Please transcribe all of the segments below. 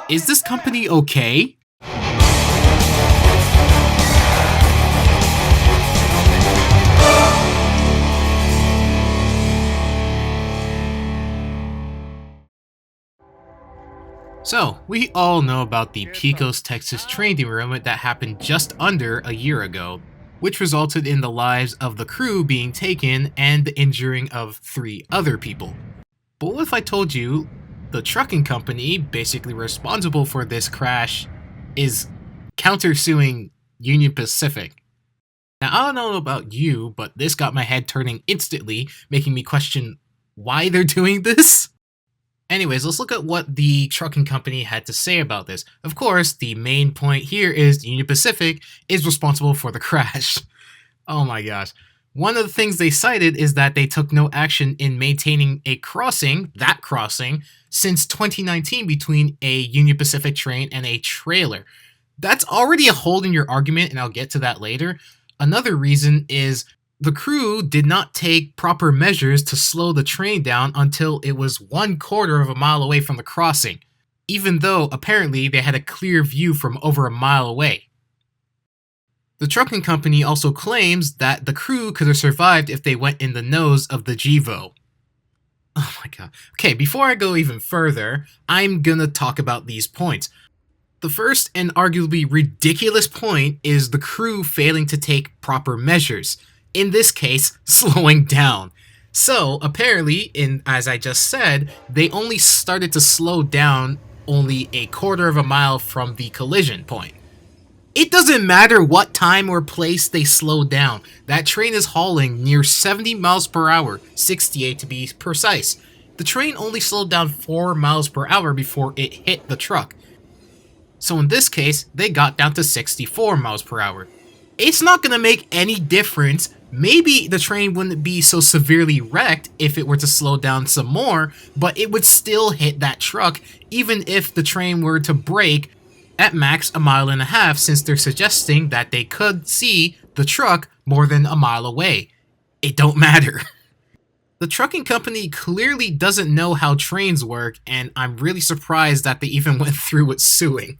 Is this company okay? So, we all know about the Pecos, Texas train derailment that happened just under a year ago, which resulted in the lives of the crew being taken and the injuring of 3 other people. But what if I told you the trucking company basically responsible for this crash is countersuing Union Pacific? Now, I don't know about you, but this got my head turning instantly, making me question why they're doing this. Anyways, let's look at what the trucking company had to say about this. Of course, the main point here is Union Pacific is responsible for the crash. Oh my gosh. One of the things they cited is that they took no action in maintaining a crossing, since 2019 between a Union Pacific train and a trailer. That's already a hole in your argument, and I'll get to that later. Another reason is the crew did not take proper measures to slow the train down until it was 1/4 of a mile away from the crossing, even though apparently they had a clear view from over a mile away. The trucking company also claims that the crew could have survived if they went in the nose of the GEVO. Oh my god. Okay, before I go even further, I'm gonna talk about these points. The first and arguably ridiculous point is the crew failing to take proper measures. In this case, slowing down. So, apparently, as I just said, they only started to slow down only 1/4 of a mile from the collision point. It doesn't matter what time or place they slow down. That train is hauling near 70 miles per hour, 68 to be precise. The train only slowed down 4 miles per hour before it hit the truck. So in this case, they got down to 64 miles per hour. It's not going to make any difference. Maybe the train wouldn't be so severely wrecked if it were to slow down some more, but it would still hit that truck even if the train were to brake at max 1.5 miles, since they're suggesting that they could see the truck more than a mile away. It don't matter. The trucking company clearly doesn't know how trains work, and I'm really surprised that they even went through with suing.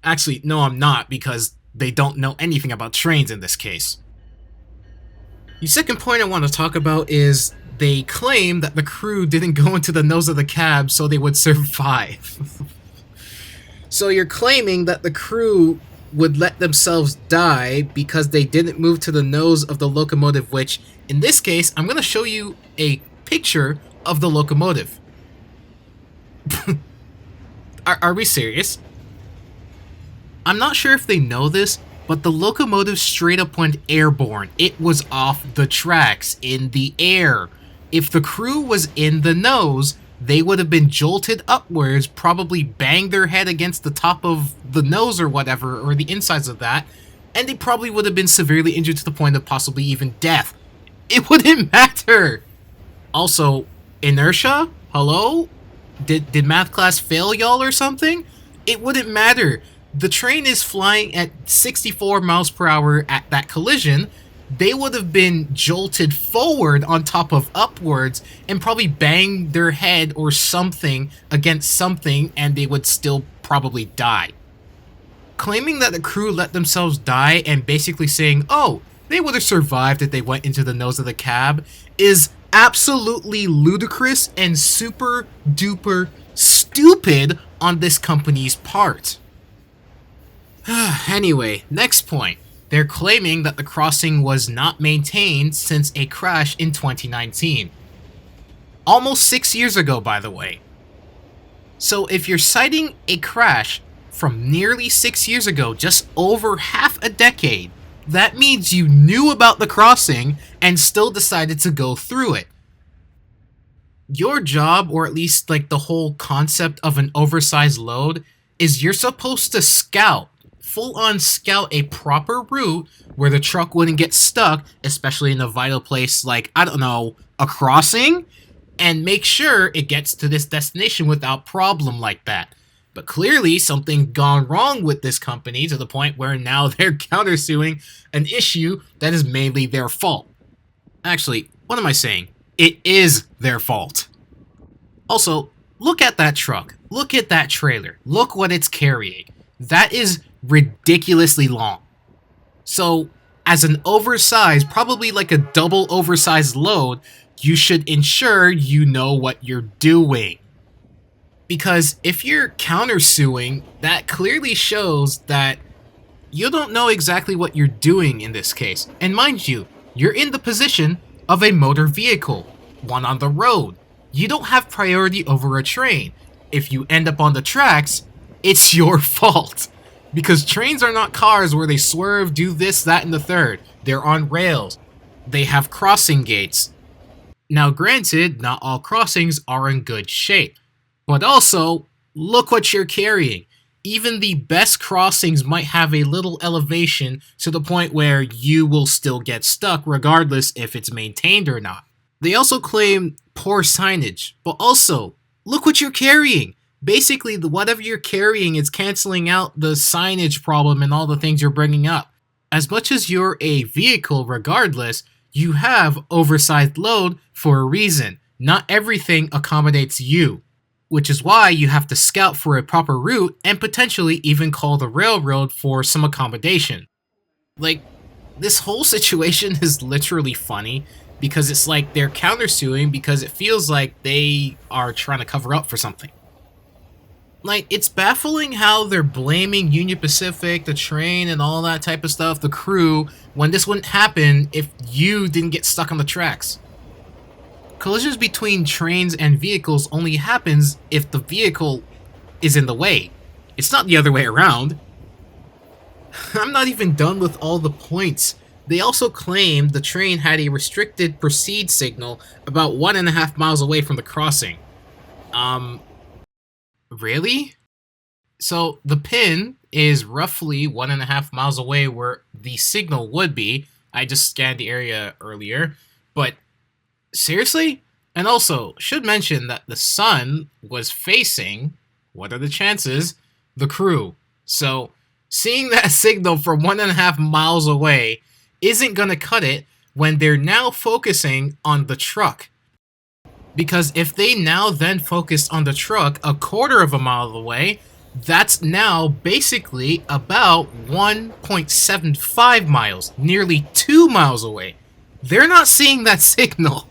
Actually, no, I'm not, because they don't know anything about trains in this case. The second point I want to talk about is they claim that the crew didn't go into the nose of the cab so they would survive. So you're claiming that the crew would let themselves die because they didn't move to the nose of the locomotive, which, in this case, I'm going to show you a picture of the locomotive. Are we serious? I'm not sure if they know this, but the locomotive straight up went airborne. It was off the tracks, in the air. If the crew was in the nose, they would have been jolted upwards, probably banged their head against the top of the nose or whatever, or the insides of that, and they probably would have been severely injured to the point of possibly even death. It wouldn't matter! Also, inertia? Hello? Did math class fail y'all or something? It wouldn't matter. The train is flying at 64 miles per hour at that collision. They would have been jolted forward on top of upwards and probably banged their head or something against something, and they would still probably die. Claiming that the crew let themselves die and basically saying, oh, they would have survived if they went into the nose of the cab is absolutely ludicrous and super duper stupid on this company's part. Anyway, next point. They're claiming that the crossing was not maintained since a crash in 2019. Almost 6 years ago, by the way. So if you're citing a crash from nearly 6 years ago, just over half a decade, that means you knew about the crossing and still decided to go through it. Your job, or at least like the whole concept of an oversized load, is you're supposed to scout. Full-on scout a proper route where the truck wouldn't get stuck, especially in a vital place like, I don't know, a crossing, and make sure it gets to this destination without problem like that. But clearly, something gone wrong with this company to the point where now they're countersuing an issue that is mainly their fault. Actually, what am I saying? It is their fault. Also, Look at that truck. Look at that trailer. Look what it's carrying. That is ridiculously long. So, as an oversized, probably like a double oversized load, you should ensure you know what you're doing. Because if you're countersuing, that clearly shows that you don't know exactly what you're doing in this case. And mind you, you're in the position of a motor vehicle, one on the road. You don't have priority over a train. If you end up on the tracks, it's your fault. Because trains are not cars where they swerve, do this, that, and the third. They're on rails. They have crossing gates. Now granted, not all crossings are in good shape. But also, look what you're carrying. Even the best crossings might have a little elevation to the point where you will still get stuck regardless if it's maintained or not. They also claim poor signage, but also, look what you're carrying. Basically, whatever you're carrying is canceling out the signage problem and all the things you're bringing up. As much as you're a vehicle regardless, you have oversized load for a reason. Not everything accommodates you, which is why you have to scout for a proper route and potentially even call the railroad for some accommodation. Like, this whole situation is literally funny because it's like they're countersuing because it feels like they are trying to cover up for something. Like, it's baffling how they're blaming Union Pacific, the train, and all that type of stuff, the crew, when this wouldn't happen if you didn't get stuck on the tracks. Collisions between trains and vehicles only happens if the vehicle is in the way. It's not the other way around. I'm not even done with all the points. They also claim the train had a restricted proceed signal about 1.5 miles away from the crossing. Really? So the pin is roughly 1.5 miles away where the signal would be. I just scanned the area earlier, but seriously? And also, should mention that the sun was facing, what are the chances, the crew. So, seeing that signal from 1.5 miles away isn't going to cut it when they're now focusing on the truck. Because if they now then focus on the truck 1/4 mile away, that's now basically about 1.75 miles, nearly 2 miles away. They're not seeing that signal.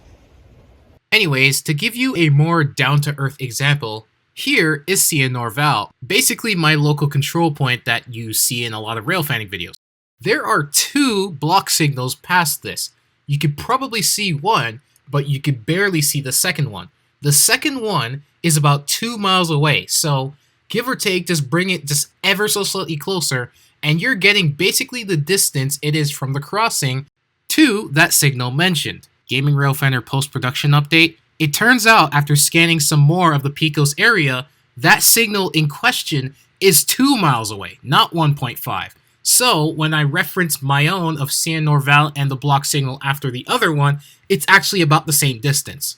Anyways, to give you a more down-to-earth example, here is Cia Norval, basically my local control point that you see in a lot of rail fanning videos. There are 2 block signals past this. You could probably see one, but you could barely see the second one. The second one is about 2 miles away, so give or take, just bring it just ever so slightly closer, and you're getting basically the distance it is from the crossing to that signal mentioned. Gaming Railfanner post-production update. It turns out after scanning some more of the Pecos area, that signal in question is 2 miles away, not 1.5. So when I reference my own of Cia Norval and the block signal after the other one, it's actually about the same distance.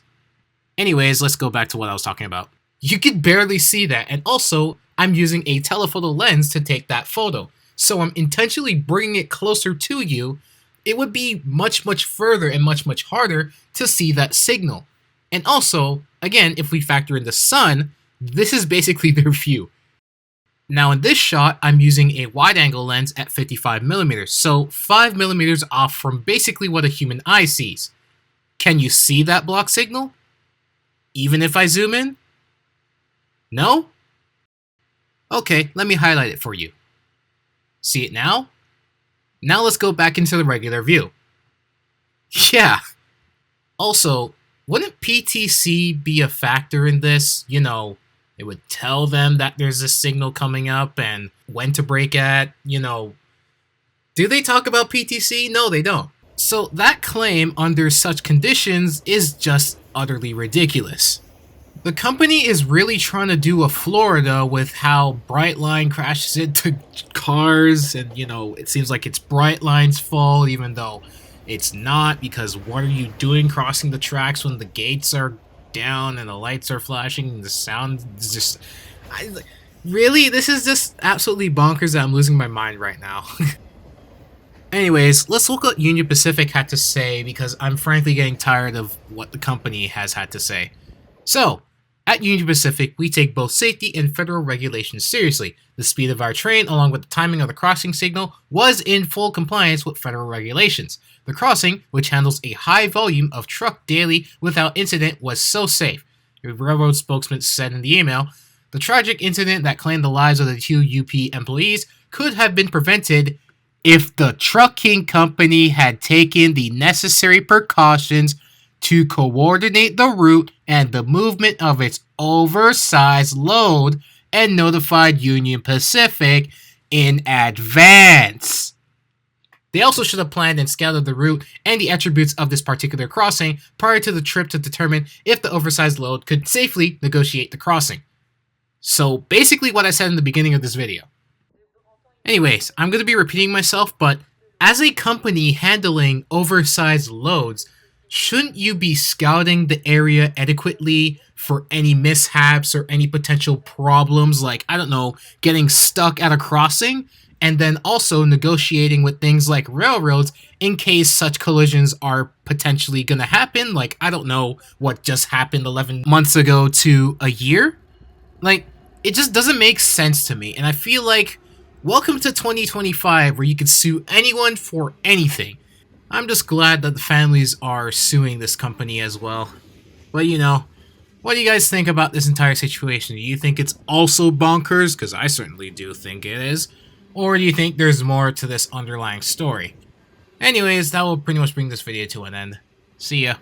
Anyways, let's go back to what I was talking about. You could barely see that, and also, I'm using a telephoto lens to take that photo. So I'm intentionally bringing it closer to you. It would be much further and much harder to see that signal. And also, again, if we factor in the sun, this is basically their view. Now in this shot, I'm using a wide-angle lens at 55mm, so 5mm off from basically what a human eye sees. Can you see that block signal? Even if I zoom in? No? Okay, let me highlight it for you. See it now? Now let's go back into the regular view. Yeah. Also, wouldn't PTC be a factor in this? You know, it would tell them that there's a signal coming up and when to brake at, you know. Do they talk about PTC? No, they don't. So that claim under such conditions is just utterly ridiculous. The company is really trying to do a Florida with how Brightline crashes into cars and, you know, it seems like it's Brightline's fault even though it's not, because what are you doing crossing the tracks when the gates are down and the lights are flashing and the sound is just... really? This is just absolutely bonkers that I'm losing my mind right now. Anyways, let's look at what Union Pacific had to say because I'm frankly getting tired of what the company has had to say. So, At Union Pacific, we take both safety and federal regulations seriously. The speed of our train, along with the timing of the crossing signal, was in full compliance with federal regulations. The crossing, which handles a high volume of truck daily without incident, was so safe. A railroad spokesman said in the email, the tragic incident that claimed the lives of the two UP employees could have been prevented if the trucking company had taken the necessary precautions to coordinate the route and the movement of its oversized load and notified Union Pacific in advance. They also should have planned and scouted the route and the attributes of this particular crossing prior to the trip to determine if the oversized load could safely negotiate the crossing. So basically what I said in the beginning of this video. Anyways, I'm going to be repeating myself, but as a company handling oversized loads, shouldn't you be scouting the area adequately for any mishaps or any potential problems, like, I don't know, getting stuck at a crossing? And then also negotiating with things like railroads in case such collisions are potentially going to happen. Like, I don't know what just happened 11 months ago to a year. Like, it just doesn't make sense to me. And I feel like, welcome to 2025 where you can sue anyone for anything. I'm just glad that the families are suing this company as well. But you know, what do you guys think about this entire situation? Do you think it's also bonkers? Because I certainly do think it is. Or do you think there's more to this underlying story? Anyways, that will pretty much bring this video to an end. See ya.